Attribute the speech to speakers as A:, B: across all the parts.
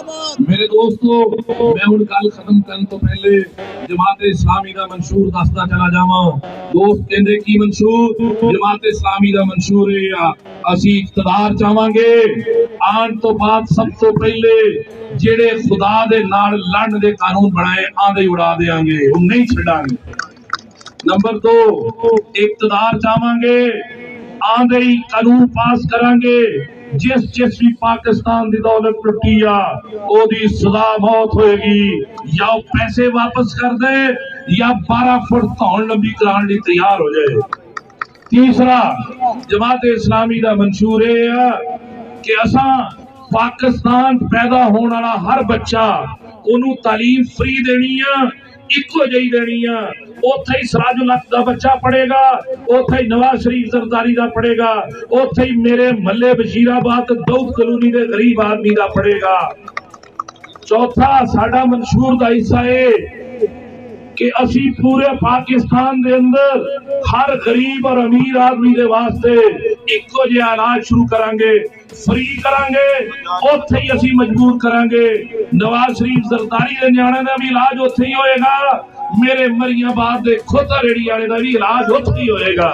A: मेरे दोस्तों, मैं हुण गल खत्म करन तो पहले जमाते इस्लामी दा मंशूर दसदा चला जावां। दोस्त कहंदे की मंशूर? जमाते इस्लामी दा मंशूर है असी इख्तिदार चाहांगे। आन तो बाद सब तो पहले जेड़े खुदा दे नाल लड़न दे कानून बनाए आंदे उड़ा देंगे, हम नहीं छड़ांगे। नंबर 2, इख्तिदार चाहांगे, आंदे ही कानून पास करांगे। जिस भी पाकिस्तान की दौलत लुटी आ ओदी सजा मौत होएगी, या पैसे वापस कर दे या 12 फुट धौन लंबी कराने तैयार हो जाए। तीसरा, जमाते इस्लामी का मंशूर है कि असा पाकिस्तान पैदा होने वाला हर बच्चा ओनू तालीम फ्री देनी है, इको जी देनी है। उथे ही सराजुल हक का बच्चा पढ़ेगा, उथे ही नवाज शरीफ जरदारी का पढ़ेगा, उथे ही मेरे महल्ले बशीराबाद दाऊद कलोनी के गरीब आदमी का पढ़ेगा। चौथा, साडा मंशूर का हिस्सा है कि असी पूरे पाकिस्तान के अंदर हर गरीब और अमीर आदमी के वास्ते इको जिहा इलाज शुरू करांगे, फ्री करांगे। उथे ही असी मजबूर करांगे। नवाज शरीफ जरदारी के न्याणे का भी इलाज उथे ही होएगा, मेरे मरियाबाद के खोता रेड़ी वाले का भी इलाज उथे ही होएगा।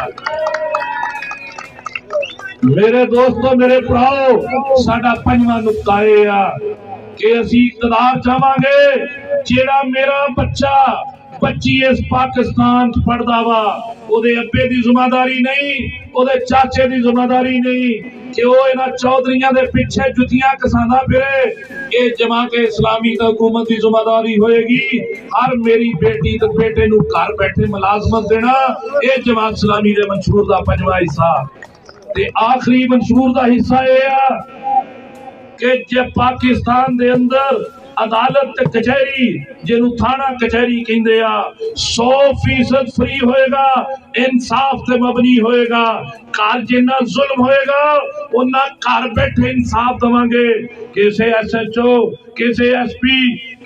A: मेरे दोस्तों, मेरे भराओ, साडा पंजवां नुक्ता यह है कि असी इख्तिदार चाहांगे। जेड़ा मेरा बच्चा बच्ची इस पाकिस्तान पढ़दा वा, ओदे अब्बे दी जिम्मेदारी नहीं, ओदे चाचे दी जिम्मेदारी नहीं कि वो इन्हां चौधरियां दे पीछे जुतियां कसांदा फिरे। ये जमाते इस्लामी दी हुकूमत की जिम्मेदारी होएगी। हर मेरी बेटी ते बेटे नू घर बैठे मुलाजमत देना, ये जमात इस्लामी दे मंशूर दा पंजवां हिस्सा। ते आखिरी मंशूर दा हिस्सा यह है कि जे पाकिस्तान दे अंदर अदालत ते कचहरी, जिन्हों थाना कचहरी कहते आ, 100% फ्री होएगा, इंसाफ ते मबनी होएगा। घर जिन्ना जुल्म होएगा उन्ना घर बैठे इंसाफ देवांगे। किसी SHO, किसी SP,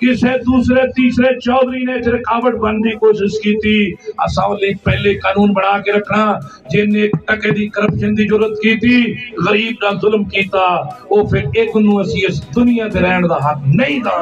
A: किसी दूसरे तीसरे चौधरी ने रुकावट बनने की कोशिश की थी, असा पहले कानून बना के रखना। जिन्हें टके की करप्शन की जरूरत की थी, गरीब का जुल्म किया, वो फिर एक इस दुनिया से रहने का हक नहीं दांगे।